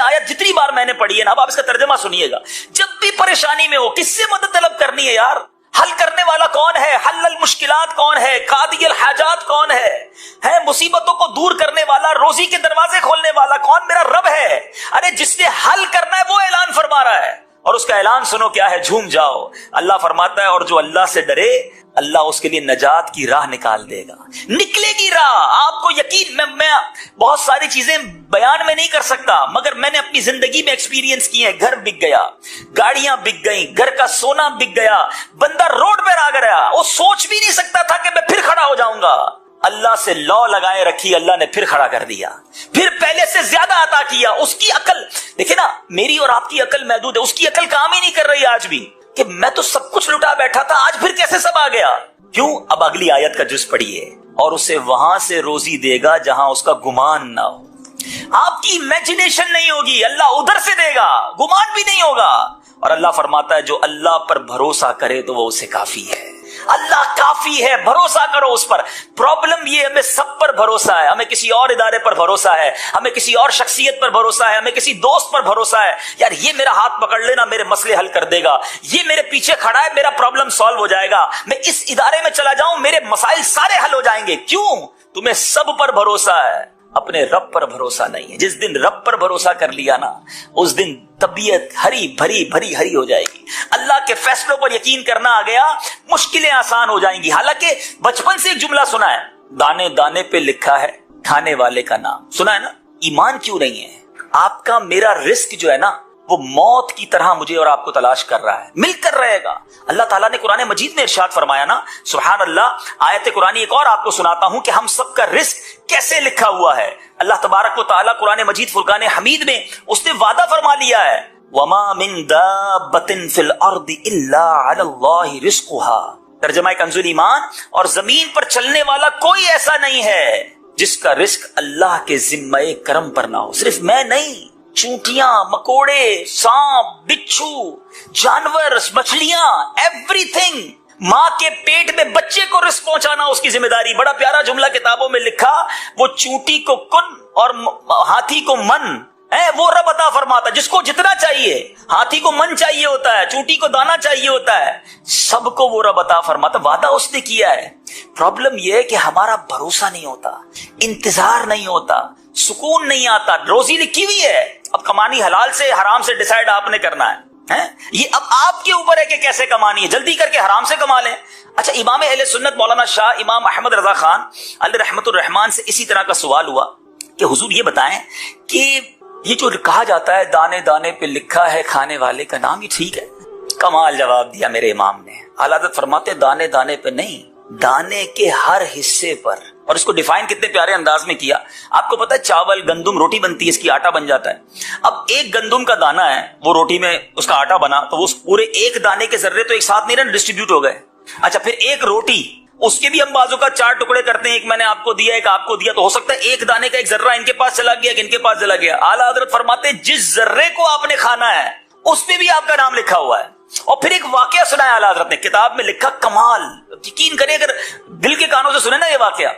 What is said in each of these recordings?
آیت جتنی بار میں نے پڑھی ہے نا، اب آپ اس کا ترجمہ سنیے گا، جب بھی پریشانی میں ہو کس سے مدد طلب کرنی ہے یار؟ حل کرنے والا کون ہے؟ حل المشکلات کون ہے؟ قاضی الحاجات کون ہے مصیبتوں کو دور کرنے والا، روزی کے دروازے کھولنے والا کون؟ میرا رب ہے۔ ارے جس نے حل کرنا ہے وہ اعلان فرما رہا ہے، اور اس کا اعلان سنو کیا ہے، جھوم جاؤ۔ اللہ فرماتا ہے اور جو اللہ سے ڈرے اللہ اس کے لیے نجات کی راہ نکال دے گا، نکلے گی راہ۔ آپ کو یقین، میں بہت ساری چیزیں بیان میں نہیں کر سکتا، مگر میں نے اپنی زندگی میں ایکسپیرینس کی ہے۔ گھر بک گیا، گاڑیاں بک گئیں، گھر کا سونا بک گیا، بندہ روڈ پہ آ گیا، وہ سوچ بھی نہیں سکتا تھا کہ میں پھر کھڑا ہو جاؤں گا۔ اللہ سے لو لگائے رکھی، اللہ نے پھر کھڑا کر دیا، پھر پہلے سے زیادہ عطا کیا۔ اس کی عقل دیکھیں نا، میری اور آپ کی عقل محدود ہے، اس کی عقل کام ہی نہیں کر رہی آج بھی، کہ میں تو سب کچھ لٹا بیٹھا تھا، آج پھر کیسے سب آ گیا؟ کیوں؟ اب اگلی آیت کا جز پڑھیے، اور اسے وہاں سے روزی دے گا جہاں اس کا گمان نہ ہو۔ آپ کی امیجنیشن نہیں ہوگی، اللہ ادھر سے دے گا، گمان بھی نہیں ہوگا۔ اور اللہ فرماتا ہے جو اللہ پر بھروسہ کرے تو وہ اسے کافی ہے۔ اللہ کافی ہے، بھروسہ کرو اس پر۔ پرابلم یہ ہمیں سب پر بھروسہ ہے، ہمیں کسی اور ادارے پر بھروسہ ہے، ہمیں کسی اور شخصیت پر بھروسہ ہے، ہمیں کسی دوست پر بھروسہ ہے، یار یہ میرا ہاتھ پکڑ لینا میرے مسئلے حل کر دے گا، یہ میرے پیچھے کھڑا ہے میرا پرابلم سالو ہو جائے گا، میں اس ادارے میں چلا جاؤں میرے مسائل سارے حل ہو جائیں گے۔ کیوں؟ تمہیں سب پر بھروسہ ہے، اپنے رب پر بھروسہ نہیں ہے۔ جس دن رب پر بھروسہ کر لیا نا، اس دن طبیعت ہری بھری ہو جائے گی۔ اللہ کے فیصلوں پر یقین کرنا آ گیا، مشکلیں آسان ہو جائیں گی۔ حالانکہ بچپن سے ایک جملہ سنا ہے، دانے دانے پہ لکھا ہے کھانے والے کا نام، سنا ہے نا؟ ایمان کیوں نہیں ہے؟ آپ کا میرا رزق جو ہے نا، وہ موت کی طرح مجھے اور آپ کو تلاش کر رہا ہے، مل کر رہے گا۔ اللہ تعالیٰ نے قرآن مجید میں ارشاد فرمایا نا، سبحان اللہ، آیت قرآن ایک اور آپ کو سناتا ہوں کہ ہم سب کا رزق کیسے لکھا ہوا ہے۔ اللہ تبارک و تعالیٰ قرآن مجید فرقان حمید میں اس نے وعدہ فرما لیا ہے، وَمَا مِن دَابَّةٍ فِي الْأَرْضِ إِلَّا عَلَى اللَّهِ رِزْقُهَا۔ ترجمہ کنز ایمان، اور زمین پر چلنے والا کوئی ایسا نہیں ہے جس کا رزق اللہ کے ذمہ کرم پر نہ ہو۔ صرف میں نہیں، چونٹیاں، مکوڑے، سانپ، بچھو، جانور، مچھلیاں، ایوری تھنگ۔ ماں کے پیٹ میں بچے کو رزق پہنچانا اس کی ذمہ داری۔ بڑا پیارا جملہ کتابوں میں لکھا، وہ چونٹی کو کن اور ہاتھی کو من ہے، وہ رب عطا فرماتا، جس کو جتنا چاہیے۔ ہاتھی کو من چاہیے ہوتا ہے، چونٹی کو دانا چاہیے ہوتا ہے، سب کو وہ رب عطا فرماتا، وعدہ اس نے کیا ہے۔ پرابلم یہ ہے کہ ہمارا بھروسہ نہیں ہوتا، انتظار نہیں ہوتا، سکون نہیں آتا۔ روزی لکھی ہوئی ہے، اب کمانی حلال سے حرام سے ڈیسائیڈ آپ نے کرنا ہے، یہ اب آپ کے اوپر ہے کہ کیسے کمانی ہے۔ جلدی کر کے حرام سے کما لیں۔ اچھا، امام اہل سنت مولانا شاہ امام احمد رضا خان علیہ رحمت الرحمان سے اسی طرح کا سوال ہوا کہ حضور یہ بتائیں کہ یہ جو کہا جاتا ہے دانے دانے پہ لکھا ہے کھانے والے کا نام، یہ ٹھیک ہے؟ کمال جواب دیا میرے امام نے۔ اعلیٰ حضرت فرماتے دانے دانے پہ نہیں، دانے کے ہر حصے پر۔ اور اس کو ڈیفائن کتنے پیارے انداز میں کیا۔ آپ کو پتا ہے چاول، گندم، روٹی بنتی ہے، اس کی آٹا بن جاتا ہے۔ اب ایک گندم کا دانہ ہے، وہ روٹی میں اس کا آٹا بنا، تو وہ پورے ایک دانے کے ذرے تو ایک ساتھ نہیں رہے، ڈسٹریبیوٹ ہو گئے۔ اچھا، پھر ایک روٹی، اس کے بھی ہم بازو کا 4 ٹکڑے کرتے ہیں، ایک میں نے آپ کو دیا، ایک آپ کو دیا، تو ہو سکتا ہے ایک دانے کا ایک ذرہ ان کے پاس چلا گیا کہ ان کے پاس چلا گیا۔ اعلیٰ حضرت فرماتے جس ذرے کو آپ نے کھانا ہے اس پہ بھی آپ کا نام لکھا ہوا ہے۔ اور پھر ایک واقعہ سنایا اعلیٰ حضرت نے، کتاب میں لکھا، کمال، یقین کریں اگر دل کے کانوں سے سنے نا یہ واقعہ۔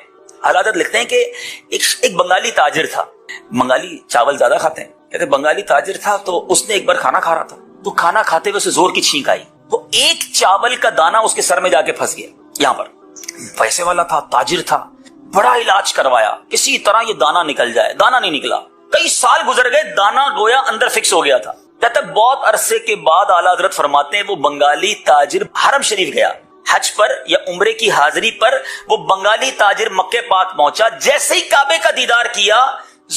اعلیٰ حضرت لکھتے ہیں کہ ایک بنگالی تاجر تھا، بنگالی چاول زیادہ کھاتے ہیں، کہتے بنگالی تاجر تھا، تو اس نے ایک بار کھانا کھا رہا تھا، تو کھانا کھاتے ہوئے اسے زور کی چھینک آئی، وہ ایک چاول کا دانہ اس کے سر میں جا کے پھنس گیا۔ یہاں پر پیسے والا تھا، تاجر تھا، بڑا علاج کروایا کسی طرح یہ دانہ نکل جائے، دانہ نہیں نکلا، کئی سال گزر گئے، دانہ گویا اندر فکس ہو گیا تھا۔ کہتے بہت عرصے کے بعد اعلیٰ حضرت فرماتے ہیں وہ بنگالی تاجر حرم شریف گیا، حج پر یا عمرے کی حاضری پر وہ بنگالی تاجر مکہ پاک پہنچا، جیسے ہی کعبے کا دیدار کیا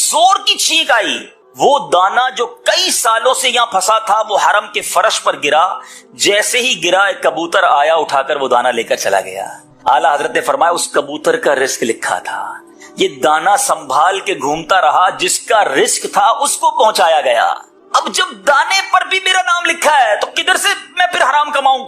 زور کی چھینک آئی، وہ دانہ جو کئی سالوں سے یہاں پھنسا تھا وہ حرم کے فرش پر گرا، جیسے ہی گرا ایک کبوتر آیا اٹھا کر وہ دانہ لے کر چلا گیا۔ اعلیٰ حضرت نے فرمایا اس کبوتر کا رزق لکھا تھا، یہ دانہ سنبھال کے گھومتا رہا، جس کا رزق تھا اس کو پہنچایا گیا۔ اب جب دانے پر بھی میرا نام لکھا ہے تو کدھر سے میں پھر حرام کماؤں؟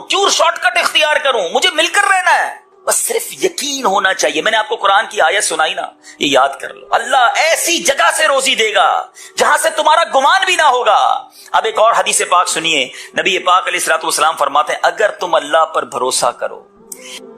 کیوں شارٹ کٹ اختیار کروں؟ مجھے مل کر رہنا ہے، بس صرف یقین ہونا چاہیے۔ میں نے آپ کو قرآن کی آیت سنائی نا، یہ یاد کر لو، اللہ ایسی جگہ سے روزی دے گا جہاں سے تمہارا گمان بھی نہ ہوگا۔ اب ایک اور حدیث پاک سنیے، نبی پاک علیہ الصلوۃ والسلام فرماتے ہیں اگر تم اللہ پر بھروسہ کرو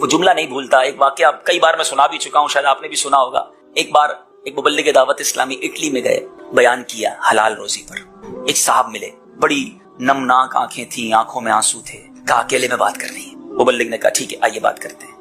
وہ جملہ نہیں بھولتا. ایک واقعہ کئی بار میں سنا بھی چکا ہوں, شاید آپ نے بھی سنا ہوگا. ایک بار ایک مبلغ دعوت اسلامی اٹلی میں گئے, بیان کیا حلال روزی پر. ایک صاحب ملے, بڑی نمناک آنکھیں تھیں, آنکھوں میں آنسو تھے. کہا اکیلے میں بات کرنی ہے. مبلغ نے کہا ٹھیک ہے آئیے بات کرتے ہیں.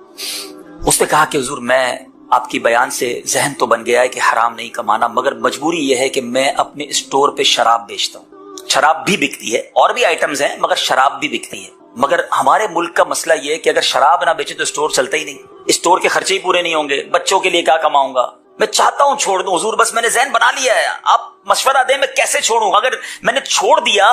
اس نے کہا کہ حضور میں آپ کی بیان سے ذہن تو بن گیا ہے کہ حرام نہیں کمانا, مگر مجبوری یہ ہے کہ میں اپنے اسٹور پہ شراب بیچتا ہوں. شراب بھی بکتی ہے, اور بھی آئٹمز ہیں, مگر شراب بھی بکتی ہے. مگر ہمارے ملک کا مسئلہ یہ ہے کہ اگر شراب نہ بیچے تو اسٹور چلتا ہی نہیں, اسٹور کے خرچے ہی پورے نہیں ہوں گے, بچوں کے لیے کیا کماؤں گا. میں چاہتا ہوں چھوڑ دوں حضور, بس میں نے ذہن بنا لیا ہے, آپ مشورہ دیں میں کیسے چھوڑوں. اگر میں نے چھوڑ دیا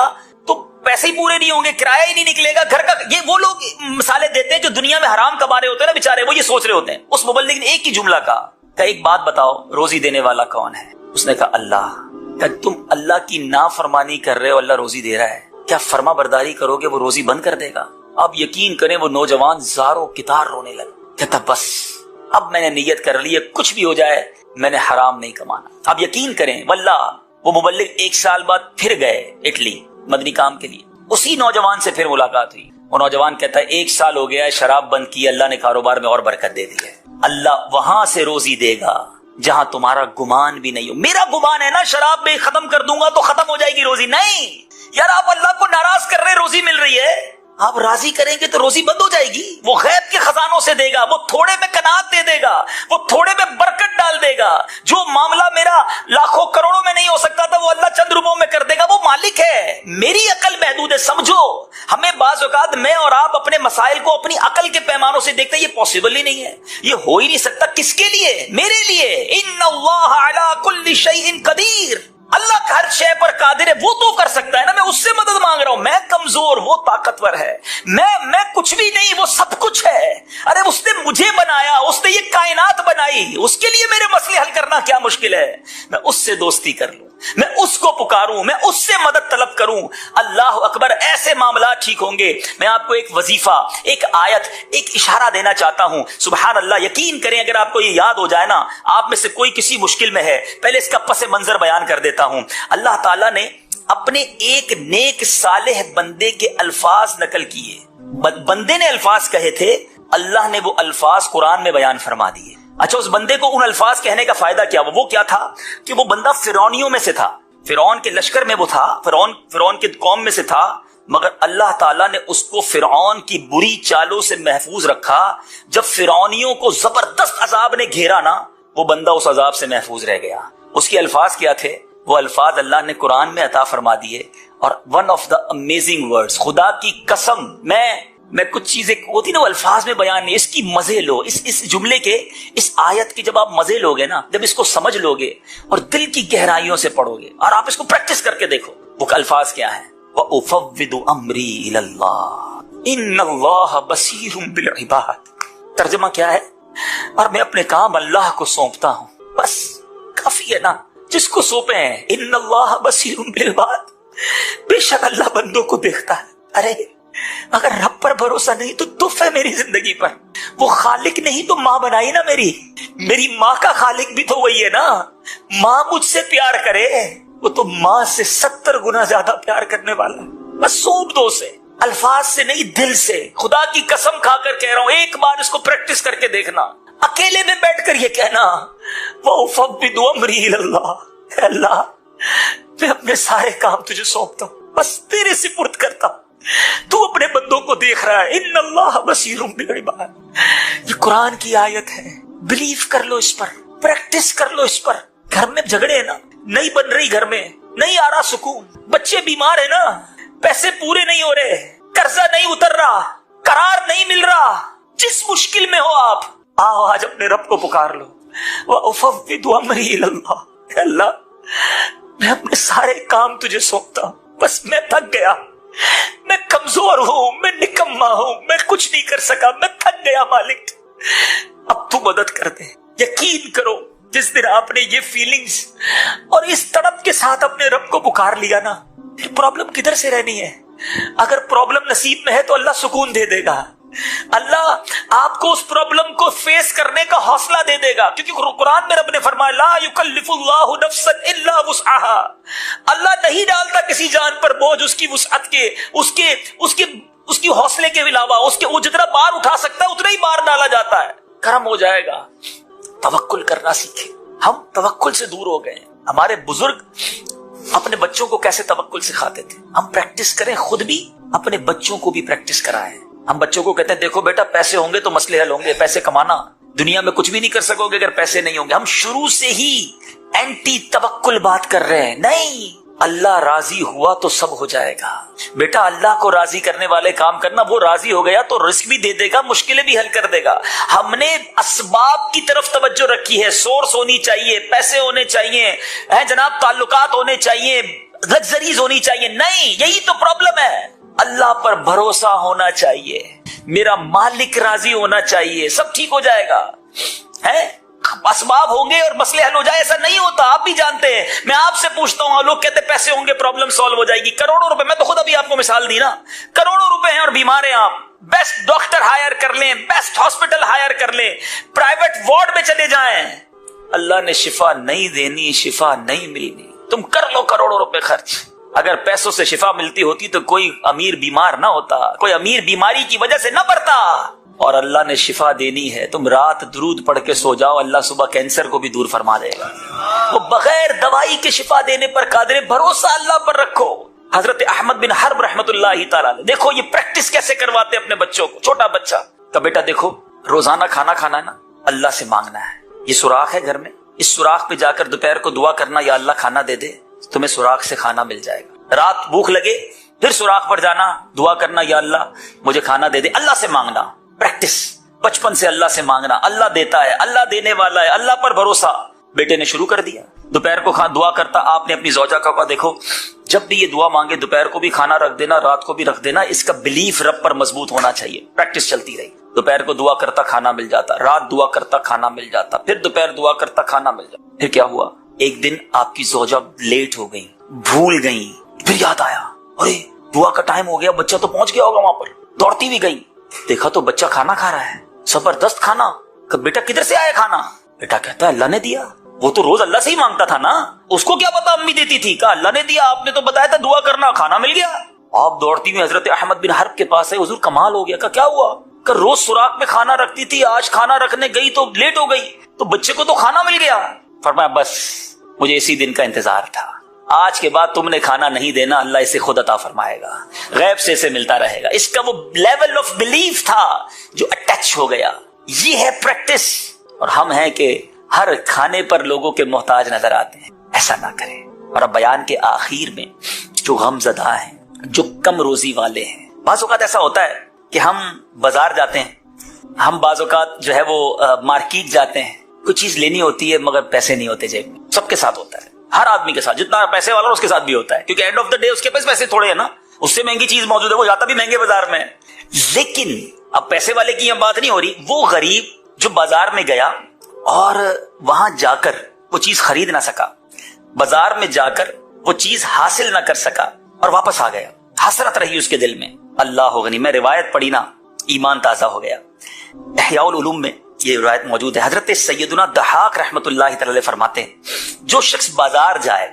تو پیسے ہی پورے نہیں ہوں گے, کرایہ ہی نہیں نکلے گا گھر کا. یہ وہ لوگ مثالیں دیتے ہیں جو دنیا میں حرام کما رہے ہوتے ہیں نا بیچارے, وہ یہ سوچ رہے ہوتے ہیں. اس مبلغ نے ایک ہی جملہ کہا کہ ایک بات بتاؤ, روزی دینے والا کون ہے؟ اس نے کہا اللہ. کہ تم اللہ کی نافرمانی کر رہے ہو, اللہ روزی دے رہا ہے, کیا فرما برداری کرو گے وہ روزی بند کر دے گا؟ اب یقین کریں وہ نوجوان زاروں کتار رونے لگا. کہتا بس اب میں نے نیت کر لی ہے, کچھ بھی ہو جائے میں نے حرام نہیں کمانا. اب یقین کریں واللہ وہ مبلغ 1 سال بعد پھر گئے اٹلی مدنی کام کے لیے. اسی نوجوان سے پھر ملاقات ہوئی. وہ نوجوان کہتا ہے 1 سال ہو گیا ہے شراب بند کی, اللہ نے کاروبار میں اور برکت دے دی ہے. اللہ وہاں سے روزی دے گا جہاں تمہارا گمان بھی نہیں ہو. میرا گمان ہے نا شراب میں ختم کر دوں گا تو ختم ہو جائے گی روزی. نہیں یار, آپ اللہ کو ناراض کر رہے, روزی مل رہی ہے, آپ راضی کریں گے تو روزی بند ہو جائے گی. وہ غیب کے خزانوں سے دے گا, وہ تھوڑے میں قناعت دے دے گا, وہ تھوڑے میں برکت ڈال دے گا. جو معاملہ میرا لاکھوں کروڑوں میں نہیں ہو سکتا تھا وہ اللہ چند روپوں میں کر دے گا. وہ مالک ہے, میری عقل محدود ہے. سمجھو, ہمیں بعض اوقات میں اور آپ اپنے مسائل کو اپنی عقل کے پیمانوں سے دیکھتے ہیں, یہ پاسبل ہی نہیں ہے, یہ ہو ہی نہیں سکتا. کس کے لیے؟ میرے لیے. ان اللہ علی کل شیء قدیر, اللہ ہر شے پر قادر ہے, وہ تو کر سکتا ہے نا. میں اس سے مدد مانگ رہا ہوں, میں کمزور, وہ طاقتور ہے. میں کچھ بھی نہیں, وہ سب کچھ ہے. ارے اس نے مجھے بنایا, اس نے یہ کائنات بنائی, اس کے لیے میرے مسئلے حل کرنا کیا مشکل ہے؟ میں اس سے دوستی کر لوں, میں اس کو پکاروں, میں اس سے مدد طلب کروں. اللہ اکبر, ایسے معاملات ٹھیک ہوں گے. میں آپ کو ایک وظیفہ, ایک آیت, ایک اشارہ دینا چاہتا ہوں. سبحان اللہ, یقین کریں اگر آپ کو یہ یاد ہو جائے نا, آپ میں سے کوئی کسی مشکل میں ہے, پہلے اس کا پس منظر بیان کر دیتا ہوں. اللہ تعالیٰ نے اپنے ایک نیک صالح بندے کے الفاظ نقل کیے. بندے نے الفاظ کہے تھے, اللہ نے وہ الفاظ قرآن میں بیان فرما دیے. اچھا, اس بندے کو ان الفاظ کہنے کا فائدہ کیا؟ وہ کیا تھا کہ وہ بندہ فرعونیوں میں سے تھا, فرعون کے لشکر میں وہ تھا, فرعون کی قوم میں سے تھا, مگر اللہ تعالیٰ نے اس کو فرعون کی بری چالوں سے محفوظ رکھا. جب فرعونیوں کو زبردست عذاب نے گھیرا نا, وہ بندہ اس عذاب سے محفوظ رہ گیا. اس کے الفاظ کیا تھے؟ وہ الفاظ اللہ نے قرآن میں عطا فرما دیے. اور one of the amazing words, خدا کی قسم, میں کچھ چیزیں ہوتی نا وہ الفاظ میں بیان نہیں, اس کی مزے لو, اس جملے کے, اس آیت کے جب آپ مزے لوگے نا, جب اس کو سمجھ لوگے اور دل کی گہرائیوں سے پڑھو گے اور آپ اس کو پریکٹس کر کے دیکھو, وہ الفاظ کیا ہیں؟ وَأُفَوِّضُ أَمْرِي إِلَى اللَّهِ إِنَّ اللَّهَ بَصِيرٌ بِالْعِبَادِ. ترجمہ کیا ہے؟ اور میں اپنے کام اللہ کو سونپتا ہوں. بس کافی ہے نا, جس کو سونپے ہیں. ان اللہ بصیر بالعباد, بے شک اللہ بندوں کو دیکھتا ہے. ارے اگر رب پر بھروسہ نہیں تو دف ہے میری زندگی پر. وہ خالق نہیں تو ماں بنائی نا میری ماں کا خالق بھی تو وہی ہے نا. ماں مجھ سے پیار کرے, وہ تو ماں سے 70 گنا زیادہ پیار کرنے والا ہے. بس سونپ دو سے, الفاظ سے نہیں دل سے. خدا کی قسم کھا کر کہہ رہا ہوں, ایک بار اس کو پریکٹس کر کے دیکھنا. اکیلے میں بیٹھ کر یہ کہنا, وَأُفَوِّضُ أَمْرِي إِلَى اللَّهِ, اے اللہ میں اپنے سارے کام تجھے سونپتا ہوں, بس تیرے سپرد کرتا ہوں. تو اپنے بندوں کو دیکھ رہا ہے. ان اللہ بصیر بالعباد. یہ قرآن کی آیت ہے, بلیو کر لو اس پر, پریکٹس کر لو اس پر. گھر میں جھگڑے نا, نہیں بن رہی, گھر میں نہیں آ رہا سکون, بچے بیمار ہے نا, پیسے پورے نہیں ہو رہے, قرضہ نہیں اتر رہا, قرار نہیں مل رہا, جس مشکل میں ہو آپ, آؤ آج اپنے رب کو پکار لو. وَأُفَوِّضُ أَمْرِي إِلَى اللَّهِ, اے اللہ میں اپنے سارے کام تجھے سونپتا ہوں. بس میں تھک گیا, میں کمزور ہوں, میں نکما ہوں, میں کچھ نہیں کر سکا, میں تھک گیا مالک, اب تو مدد کر دے. یقین کرو جس دن آپ نے یہ فیلنگز اور اس تڑپ کے ساتھ اپنے رب کو پکار لیا نا, پھر پرابلم کدھر سے رہنی ہے؟ اگر پرابلم نصیب میں ہے تو اللہ سکون دے دے گا. اللہ آپ کو اس پرابلم کو فیس کرنے کا حوصلہ دے دے گا, کیونکہ قرآن میں رب نے فرمایا لا یکلف اللہ نفسا الا وسعها. اللہ نہیں ڈالتا کسی جان پر بوجھ اس کی وسعت کے, اس کے اس کی حوصلے کے علاوہ وہ جتنا بار اٹھا سکتا ہے اتنا ہی بار ڈالا جاتا ہے. کرم ہو جائے گا. توکل کرنا سیکھیں. ہم توکل سے دور ہو گئے. ہمارے بزرگ اپنے بچوں کو کیسے توکل سکھاتے تھے. ہم پریکٹس کریں, خود بھی اپنے بچوں کو بھی پریکٹس کرائیں. ہم بچوں کو کہتے ہیں دیکھو بیٹا پیسے ہوں گے تو مسئلے حل ہوں گے. پیسے کمانا, دنیا میں کچھ بھی نہیں کر سکو گے اگر پیسے نہیں ہوں گے. ہم شروع سے ہی اینٹی توکل بات کر رہے ہیں. نہیں, اللہ راضی ہوا تو سب ہو جائے گا. بیٹا اللہ کو راضی کرنے والے کام کرنا, وہ راضی ہو گیا تو رزق بھی دے دے گا, مشکلیں بھی حل کر دے گا. ہم نے اسباب کی طرف توجہ رکھی ہے. سورس ہونی چاہیے, پیسے ہونے چاہیے, جناب تعلقات ہونے چاہیے, لگژریز ہونی چاہیے. نہیں, یہی تو پرابلم ہے. اللہ پر بھروسہ ہونا چاہیے, میرا مالک راضی ہونا چاہیے, سب ٹھیک ہو جائے گا. اسباب ہوں گے اور مسئلے حل ہو جائے, ایسا نہیں ہوتا, آپ بھی جانتے ہیں. میں آپ سے پوچھتا ہوں, لوگ کہتے ہیں پیسے ہوں گے پرابلم سالو ہو جائے گی. کروڑوں روپے, میں تو خود ابھی آپ کو مثال دی نا, کروڑوں روپے ہیں اور بیمار ہیں آپ. بیسٹ ڈاکٹر ہائر کر لیں, بیسٹ ہاسپٹل ہائر کر لیں, پرائیویٹ وارڈ میں چلے جائیں, اللہ نے شفا نہیں دینی, شفا نہیں ملنی. تم کر لو کروڑوں روپے خرچ. اگر پیسوں سے شفا ملتی ہوتی تو کوئی امیر بیمار نہ ہوتا, کوئی امیر بیماری کی وجہ سے نہ پڑتا. اور اللہ نے شفا دینی ہے. تم رات درود پڑھ کے سو جاؤ, اللہ صبح کینسر کو بھی دور فرما دے گا. وہ بغیر دوائی کے شفا دینے پر قادر. بھروسہ اللہ پر رکھو. حضرت احمد بن حرب رحمت اللہ تعالی علیہ, دیکھو یہ پریکٹس کیسے کرواتے اپنے بچوں کو. چھوٹا بچہ کا بیٹا دیکھو, روزانہ کھانا کھانا ہے نا, اللہ سے مانگنا ہے. یہ سوراخ ہے گھر میں, اس سوراخ پہ جا کر دوپہر کو دعا کرنا, یا اللہ کھانا دے دے, تمہیں سوراخ سے کھانا مل جائے گا. رات بھوک لگے, پھر سوراخ پر جانا, دعا کرنا, یا اللہ مجھے کھانا دے دے. اللہ سے مانگنا, پریکٹس بچپن سے اللہ سے مانگنا. اللہ دیتا ہے, اللہ دینے والا ہے, اللہ پر بھروسہ. بیٹے نے شروع کر دیا, دوپہر کو دعا کرتا. آپ نے اپنی زوجہ کا دیکھو, جب بھی یہ دعا مانگے دوپہر کو بھی کھانا رکھ دینا, رات کو بھی رکھ دینا. اس کا بلیف رب پر مضبوط ہونا چاہیے. پریکٹس چلتی رہی. دوپہر کو دعا کرتا, کھانا مل جاتا. رات دعا کرتا, کھانا مل جاتا. پھر دوپہر دعا کرتا, کھانا مل جاتا. پھر کیا ہوا, ایک دن آپ کی زوجہ لیٹ ہو گئی, بھول گئی. پھر یاد آیا, ارے دعا کا ٹائم ہو گیا, بچہ تو پہنچ گیا ہوگا وہاں پر. دوڑتی بھی گئی, دیکھا تو بچہ کھانا کھا رہا ہے, زبردست کھانا. بیٹا کدھر سے آیا کھانا؟ بیٹا کہتا ہے اللہ نے دیا. وہ تو روز اللہ سے ہی مانگتا تھا نا, اس کو کیا پتا امی دیتی تھی. کہا اللہ نے دیا, آپ نے تو بتایا تھا دعا کرنا, کھانا مل گیا. آپ دوڑتی ہوئی حضرت احمد بن حرب کے پاس ہے, حضور کمال ہو گیا. کیا ہوا؟ کہ روز سوراخ میں کھانا رکھتی تھی, آج کھانا رکھنے گئی تو لیٹ ہو گئی, تو بچے کو تو کھانا مل گیا. فرمایا بس مجھے اسی دن کا انتظار تھا, آج کے بعد تم نے کھانا نہیں دینا, اللہ اسے خود عطا فرمائے گا, غیب سے اسے ملتا رہے گا. اس کا وہ لیول آف بلیف تھا جو اٹیچ ہو گیا. یہ ہے پریکٹس. اور ہم ہیں کہ ہر کھانے پر لوگوں کے محتاج نظر آتے ہیں. ایسا نہ کریں. اور اب بیان کے آخر میں جو غم زدہ ہیں, جو کم روزی والے ہیں, بعض اوقات ایسا ہوتا ہے کہ ہم بازار جاتے ہیں, ہم بعض اوقات جو ہے وہ مارکیٹ جاتے ہیں, کوئی چیز لینی ہوتی ہے مگر پیسے نہیں ہوتے جیب میں. سب کے ساتھ ہوتا ہے, ہر آدمی کے ساتھ. جتنا پیسے والا اس کے ساتھ بھی ہوتا ہے, کیونکہ اینڈ آف دا ڈے اس کے پاس پیسے تھوڑے ہیں نا, اس سے مہنگی چیز موجود ہے, وہ جاتا بھی مہنگے بازار میں. لیکن اب پیسے والے کی یہ بات نہیں ہو رہی. وہ غریب جو بازار میں گیا اور وہاں جا کر وہ چیز خرید نہ سکا, بازار میں جا کر وہ چیز حاصل نہ کر سکا اور واپس آ گیا, حسرت رہی اس کے دل میں. اللہ غنی, میں روایت پڑھی نا, ایمان تازہ ہو گیا. احیاء العلوم میں یہ روایت موجود ہے. حضرت سیدنا ضحاک رحمت اللہ تعالی فرماتے ہیں, جو شخص بازار جائے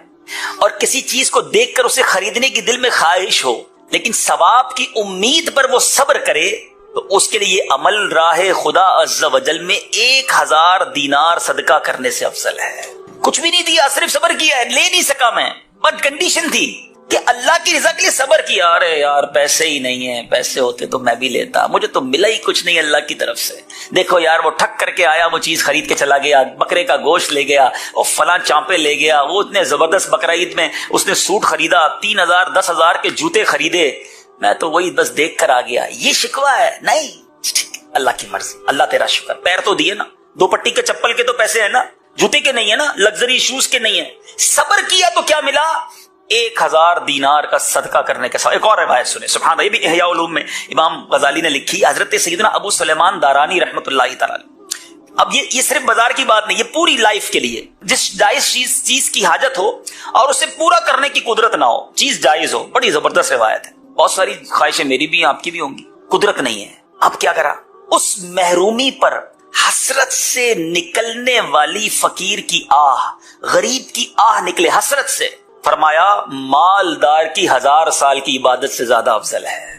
اور کسی چیز کو دیکھ کر اسے خریدنے کی دل میں خواہش ہو لیکن ثواب کی امید پر وہ صبر کرے, تو اس کے لیے عمل راہ خدا عز و جل میں 1000 دینار صدقہ کرنے سے افضل ہے. کچھ بھی نہیں دیا, صرف صبر کیا ہے. لے نہیں سکا میں, بٹ کنڈیشن تھی کہ اللہ کی رضا کے لیے صبر کیا. ارے یار پیسے ہی نہیں ہیں, پیسے ہوتے تو میں بھی لیتا, مجھے تو ملا ہی کچھ نہیں اللہ کی طرف سے. دیکھو یار وہ ٹھک کر کے آیا, وہ چیز خرید کے چلا گیا, بکرے کا گوشت لے گیا, اور فلاں چانپے لے گیا, وہ اتنے زبردست بقرہ عید میں اس نے سوٹ خریدا, 3000 10,000 کے جوتے خریدے, میں تو وہی بس دیکھ کر آ گیا. یہ شکوہ ہے نہیں, اللہ کی مرضی, اللہ تیرا شکر. پیر تو دیے نا, 2 پٹی کے چپل کے تو پیسے ہیں نا, جوتے کے نہیں ہے نا, لگژری شوز کے نہیں ہے. صبر کیا تو کیا ملا, 1000 دینار کا صدقہ کرنے کے ساتھ. ایک اور روایت سنیں, سبحان اللہ, یہ بھی احیاء العلوم میں امام غزالی نے لکھی, حضرت سیدنا ابو سلیمان دارانی رحمت اللہ تعالی. اب یہ صرف بازار کی بات نہیں, یہ پوری لائف کے لیے. جس جائز چیز کی حاجت ہو اور اسے پورا کرنے کی قدرت نہ ہو, چیز جائز ہو, بڑی زبردست روایت ہے. بہت ساری خواہشیں میری بھی ہیں, آپ کی بھی ہوں گی, قدرت نہیں ہے. اب کیا کرا, اس محرومی پر حسرت سے نکلنے والی فقیر کی آہ, غریب کی آہ نکلے حسرت سے. فرمایا مالدار کی 1000 سال کی عبادت سے زیادہ افضل ہے.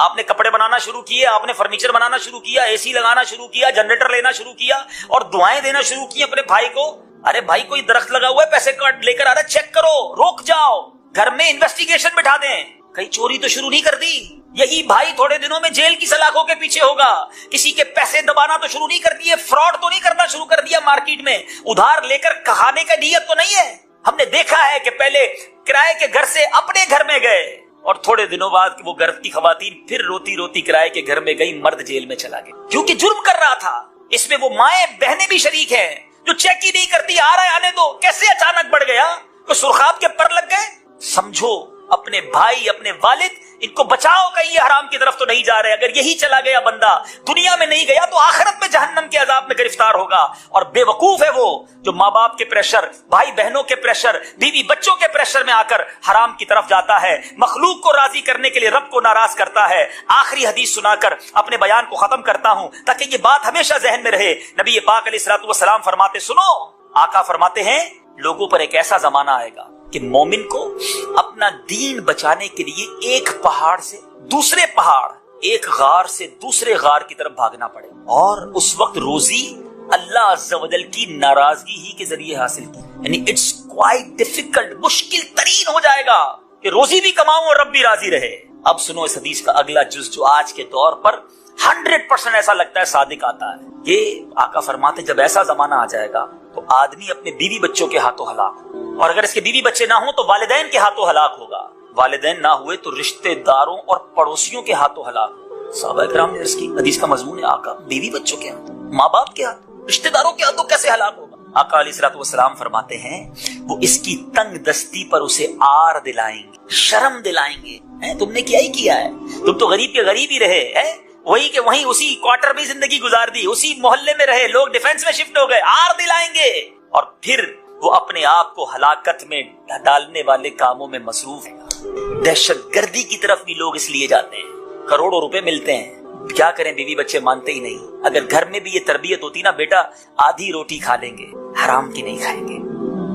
آپ نے کپڑے بنانا شروع کیے، آپ نے فرنیچر بنانا شروع کیا، اے سی لگانا شروع کیا، جنریٹر لینا شروع کیا اور دعائیں دینا شروع کی اپنے بھائی کو. ارے بھائی کوئی درخت لگا ہوا ہے، پیسے کاٹ لے کر آ رہا ہے، چیک کرو، روک جاؤ، گھر میں انویسٹیگیشن بٹھا دیں. کہیں چوری تو شروع نہیں کر دی؟ یہی بھائی تھوڑے دنوں میں جیل کی سلاخوں کے پیچھے ہوگا. کسی کے پیسے دبانا تو شروع نہیں کر دیے، فراڈ تو نہیں کرنا شروع کر دیا مارکیٹ میں، ادھار لے کر کھانے کا نیت تو نہیں ہے. ہم نے دیکھا ہے کہ پہلے کرائے کے گھر سے اپنے گھر میں گئے اور تھوڑے دنوں بعد وہ گھر کی خواتین پھر روتی روتی کرائے کے گھر میں گئی، مرد جیل میں چلا گیا کیونکہ جرم کر رہا تھا. اس میں وہ مائیں بہنیں بھی شریک ہیں جو چیک ہی نہیں کرتی، آ رہا ہے آنے دو. کیسے اچانک بڑھ گیا؟ کوئی سرخاب کے پر لگ گئے؟ سمجھو اپنے بھائی، اپنے والد، ان کو بچاؤ کہیں یہ حرام کی طرف تو نہیں جا رہے. اگر یہی چلا گیا بندہ، دنیا میں نہیں گیا تو آخرت میں جہنم کے عذاب میں گرفتار ہوگا. اور بے وقوف ہے وہ جو ماں باپ کے پریشر، بھائی بہنوں کے پریشر، بیوی بچوں کے پریشر میں آ کر حرام کی طرف جاتا ہے، مخلوق کو راضی کرنے کے لیے رب کو ناراض کرتا ہے. آخری حدیث سنا کر اپنے بیان کو ختم کرتا ہوں تاکہ یہ بات ہمیشہ ذہن میں رہے. نبی پاک علیہ الصلوۃ والسلام فرماتے، سنو، آقا فرماتے ہیں لوگوں پر ایک ایسا زمانہ آئے گا کہ مومن کو اپنا دین بچانے کے لیے ایک پہاڑ سے دوسرے پہاڑ، ایک غار سے دوسرے غار کی طرف بھاگنا پڑے. اور اس وقت روزی اللہ عز و جل کی ناراضگی ہی کے ذریعے حاصل کی. یعنی اٹس کوائٹ ڈیفیکلٹ، مشکل ترین ہو جائے گا کہ روزی بھی کماؤں اور رب بھی راضی رہے. اب سنو اس حدیث کا اگلا جز جو آج کے دور پر 100% ایسا لگتا ہے صادق آتا ہے. یہ آقا فرماتے جب ایسا زمانہ آ جائے گا تو آدمی اپنے بیوی بچوں کے ہاتھوں ہلاک ہو، اور اگر اس کے بیوی بچے نہ ہوں تو والدین کے ہاتھوں ہلاک ہوگا، والدین نہ ہوئے تو رشتہ داروں اور پڑوسیوں کے ہاتھوں ہلاک ہوگا. صحابہ کرام نے عرض کی حدیث کا مضمون ہے آقا بیوی بچوں کے ہاتھوں، ماں باپ کے ہاتھوں، رشتہ داروں کے ہاتھوں کیسے ہلاک ہوگا؟ آقا علیہ الصلوۃ والسلام فرماتے ہیں وہ اس کی تنگ دستی پر اسے آر دلائیں گے، شرم دلائیں گے. تم نے کیا ہی کیا ہے، تم تو غریب کے غریب ہی رہے، وہی کہ وہیں اسی کوارٹر میں زندگی گزار دی، اسی محلے میں رہے، لوگ ڈیفنس میں شفٹ ہو گئے، آر دلائیں گے. اور پھر وہ اپنے آپ کو ہلاکت میں ڈالنے والے کاموں میں مصروف ہے. دہشت گردی کی طرف بھی لوگ اس لیے جاتے ہیں، کروڑوں روپے ملتے ہیں، کیا کریں بیوی بچے مانتے ہی نہیں. اگر گھر میں بھی یہ تربیت ہوتی نا، بیٹا آدھی روٹی کھا لیں گے، حرام کی نہیں کھائیں گے،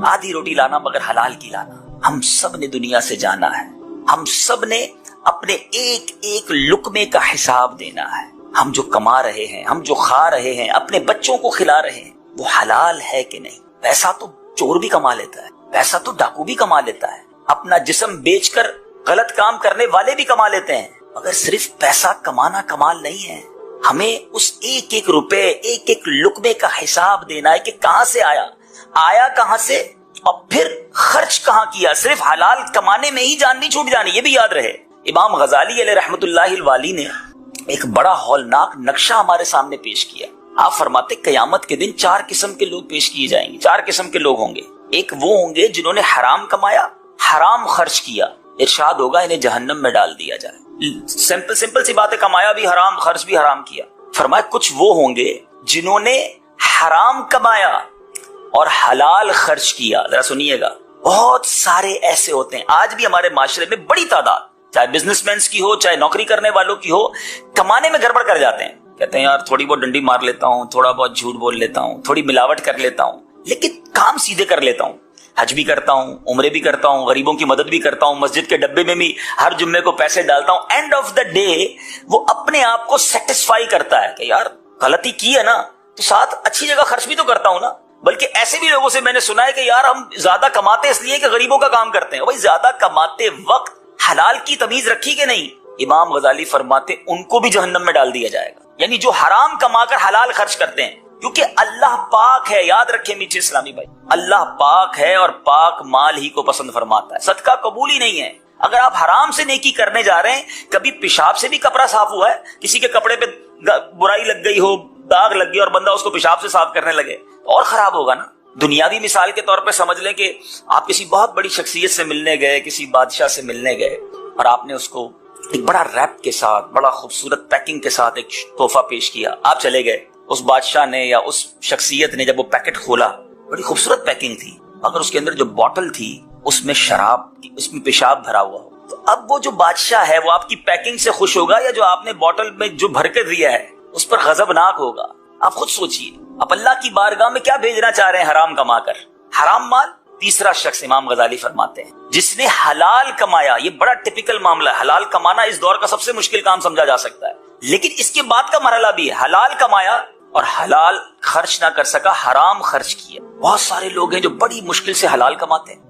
آدھی روٹی لانا مگر حلال کی لانا. ہم سب نے دنیا سے جانا ہے، ہم سب نے اپنے ایک ایک لقمے کا حساب دینا ہے. ہم جو کما رہے ہیں، ہم جو کھا رہے ہیں، اپنے بچوں کو کھلا رہے ہیں، وہ حلال ہے کہ نہیں؟ پیسہ تو چور بھی کما لیتا ہے، پیسہ تو ڈاکو بھی کما لیتا ہے، اپنا جسم بیچ کر غلط کام کرنے والے بھی کما لیتے ہیں، مگر صرف پیسہ کمانا کمال نہیں ہے. ہمیں اس ایک ایک روپے، ایک ایک لقمے کا حساب دینا ہے کہ کہاں سے آیا کہاں سے، اور پھر خرچ کہاں کیا. صرف حلال کمانے میں ہی جان نہیں چھوٹ جانی، یہ بھی یاد رہے. امام غزالی علیہ رحمت اللہ الوالی نے ایک بڑا ہولناک نقشہ ہمارے سامنے پیش کیا. آپ فرماتے قیامت کے دن 4 قسم کے لوگ پیش کیے جائیں گے. 4 قسم کے لوگ ہوں گے. ایک وہ ہوں گے جنہوں نے حرام کمایا، حرام خرچ کیا، ارشاد ہوگا انہیں جہنم میں ڈال دیا جائے. سمپل سی بات ہے، کمایا بھی حرام، خرچ بھی حرام کیا. فرمایا کچھ وہ ہوں گے جنہوں نے حرام کمایا اور حلال خرچ کیا. ذرا سنیے گا، بہت سارے ایسے ہوتے ہیں آج بھی ہمارے معاشرے میں، بڑی تعداد، چاہے بزنس مینس کی ہو چاہے نوکری کرنے والوں کی ہو، کمانے میں گڑبڑ کر جاتے ہیں. کہتے ہیں یار تھوڑی بہت ڈنڈی مار لیتا ہوں، تھوڑا بہت جھوٹ بول لیتا ہوں، تھوڑی ملاوٹ کر لیتا ہوں، لیکن کام سیدھے کر لیتا ہوں، حج بھی کرتا ہوں، عمرے بھی کرتا ہوں، غریبوں کی مدد بھی کرتا ہوں، مسجد کے ڈبے میں بھی ہر جمعے کو پیسے ڈالتا ہوں. اینڈ آف دا ڈے وہ اپنے آپ کو سیٹسفائی کرتا ہے کہ یار غلطی کی ہے نا تو ساتھ اچھی جگہ خرچ بھی تو کرتا ہوں نا. بلکہ ایسے بھی لوگوں سے میں نے سنا ہے کہ یار ہم زیادہ کماتے اس لیے کہ غریبوں کا کام کرتے ہیں. بھائی زیادہ کماتے وقت حلال کی تمیز رکھی کہ نہیں؟ امام غزالی فرماتے ان کو بھی جہنم میں ڈال دیا جائے گا. یعنی جو حرام کما کر حلال خرچ کرتے ہیں، کیونکہ اللہ پاک ہے. یاد رکھیں میٹھے اسلامی بھائی، اللہ پاک ہے اور پاک مال ہی کو پسند فرماتا ہے. صدقہ قبول ہی نہیں ہے. اگر آپ حرام سے نیکی کرنے جا رہے ہیں، کبھی پیشاب سے بھی کپڑا صاف ہوا ہے؟ کسی کے کپڑے پہ برائی لگ گئی ہو، داغ لگ گئی اور بندہ اس کو پیشاب سے صاف کرنے لگے اور خراب ہوگا نا. دنیاوی مثال کے طور پہ سمجھ لیں کہ آپ کسی بہت بڑی شخصیت سے ملنے گئے، کسی بادشاہ سے ملنے گئے، اور آپ نے اس کو ایک بڑا ریپ کے ساتھ، بڑا خوبصورت پیکنگ کے ساتھ ایک تحفہ پیش کیا. آپ چلے گئے، اس بادشاہ نے یا اس شخصیت نے جب وہ پیکٹ کھولا، بڑی خوبصورت پیکنگ تھی، اگر اس کے اندر جو بوٹل تھی اس میں شراب کی، اس میں پیشاب بھرا ہوا ہو، تو اب وہ جو بادشاہ ہے وہ آپ کی پیکنگ سے خوش ہوگا یا جو آپ نے بوٹل میں جو بھر کے دیا ہے اس پر غضبناک ہوگا؟ آپ خود سوچئے. اب اللہ کی بارگاہ میں کیا بھیجنا چاہ رہے ہیں حرام کما کر؟ حرام مال. تیسرا شخص امام غزالی فرماتے ہیں جس نے حلال کمایا، یہ بڑا ٹپیکل معاملہ ہے، حلال کمانا اس دور کا سب سے مشکل کام سمجھا جا سکتا ہے، لیکن اس کے بعد کا مرحلہ بھی ہے، حلال کمایا اور حلال خرچ نہ کر سکا، حرام خرچ کیا۔ بہت سارے لوگ ہیں جو بڑی مشکل سے حلال کماتے ہیں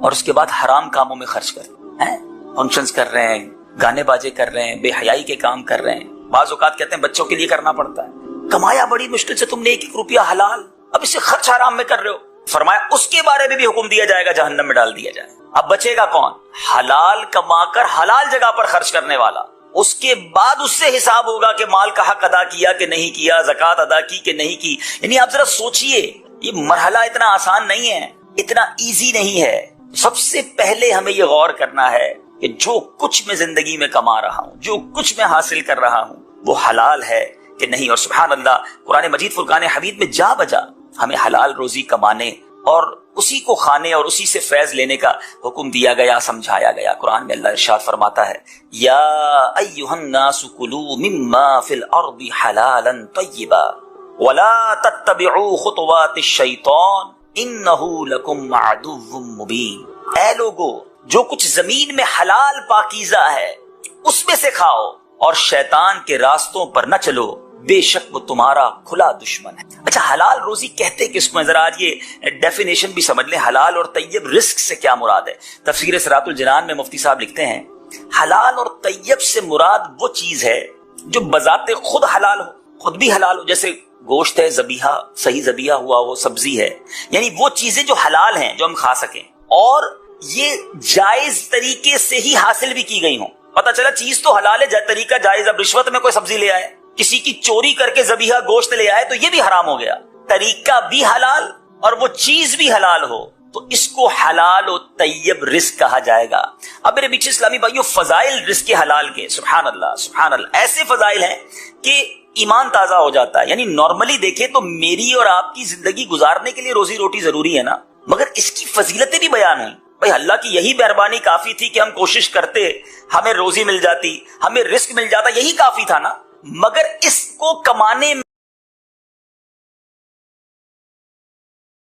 اور اس کے بعد حرام کاموں میں خرچ کرتے ہیں، فنکشنز کر رہے ہیں، گانے باجے کر رہے ہیں، بے حیائی کے کام کر رہے ہیں، بعض اوقات کہتے ہیں بچوں کے لیے کرنا پڑتا ہے، کمایا بڑی مشکل سے تم نے 1 روپیہ حلال، اب اسے خرچ حرام میں کر رہے ہو۔ فرمایا اس کے بارے میں بھی حکم دیا جائے گا جہنم میں ڈال دیا جائے۔ اب بچے گا کون؟ حلال کما کر حلال جگہ پر خرچ کرنے والا، اس کے بعد اس سے حساب ہوگا کہ مال کا حق ادا کیا کہ نہیں کیا، زکوٰۃ ادا کی کہ نہیں کی۔ یعنی آپ ذرا سوچئے، یہ مرحلہ اتنا آسان نہیں ہے، اتنا ایزی نہیں ہے۔ سب سے پہلے ہمیں یہ غور کرنا ہے کہ جو کچھ میں زندگی میں کما رہا ہوں، جو کچھ میں حاصل کر رہا ہوں، وہ حلال ہے کہ نہیں۔ اور سبحان اللہ، قرآن مجید فرقان حمید میں جا بجا ہمیں حلال روزی کمانے اور اسی کو کھانے اور اسی سے فیض لینے کا حکم دیا گیا، سمجھایا گیا۔ قرآن میں اللہ ارشاد فرماتا ہے، یا ایھا الناس کلوا مما فی الارض حلالا طیبا ولا تتبعوا خطوات الشیطان انہ لکم عدو مبین۔ اے لوگو، جو کچھ زمین میں حلال پاکیزہ ہے اس میں سے کھاؤ اور شیطان کے راستوں پر نہ چلو، بے شک وہ تمہارا کھلا دشمن ہے۔ اچھا، حلال روزی کہتے کس کو؟ ذرا آج یہ ڈیفینیشن بھی سمجھ لیں، حلال اور طیب رزق سے کیا مراد ہے۔ تفسیر صراط الجنان میں مفتی صاحب لکھتے ہیں، حلال اور طیب سے مراد وہ چیز ہے جو بذات خود حلال ہو، خود بھی حلال ہو، جیسے گوشت ہے، ذبیحہ، صحیح ذبیحہ ہوا ہو، سبزی ہے، یعنی وہ چیزیں جو حلال ہیں جو ہم کھا سکیں اور یہ جائز طریقے سے ہی حاصل بھی کی گئی ہوں۔ پتہ چلا چیز تو حلال ہے، طریقہ جائز، اب رشوت میں کوئی سبزی لے آئے، کسی کی چوری کر کے ذبیحہ گوشت لے آئے تو یہ بھی حرام ہو گیا۔ طریقہ بھی حلال اور وہ چیز بھی حلال ہو تو اس کو حلال و طیب رزق کہا جائے گا۔ اب میرے بیچ اسلامی بھائیو، فضائل رزق حلال کے، سبحان اللہ سبحان اللہ، ایسے فضائل ہیں کہ ایمان تازہ ہو جاتا ہے۔ یعنی نارملی دیکھیں تو میری اور آپ کی زندگی گزارنے کے لیے روزی روٹی ضروری ہے نا، مگر اس کی فضیلتیں بھی بیان ہوئی۔ بھائی اللہ کی یہی مہربانی کافی تھی کہ ہم کوشش کرتے، ہمیں روزی مل جاتی، ہمیں رزق مل جاتا، یہی کافی تھا نا۔ مگر اس کو کمانے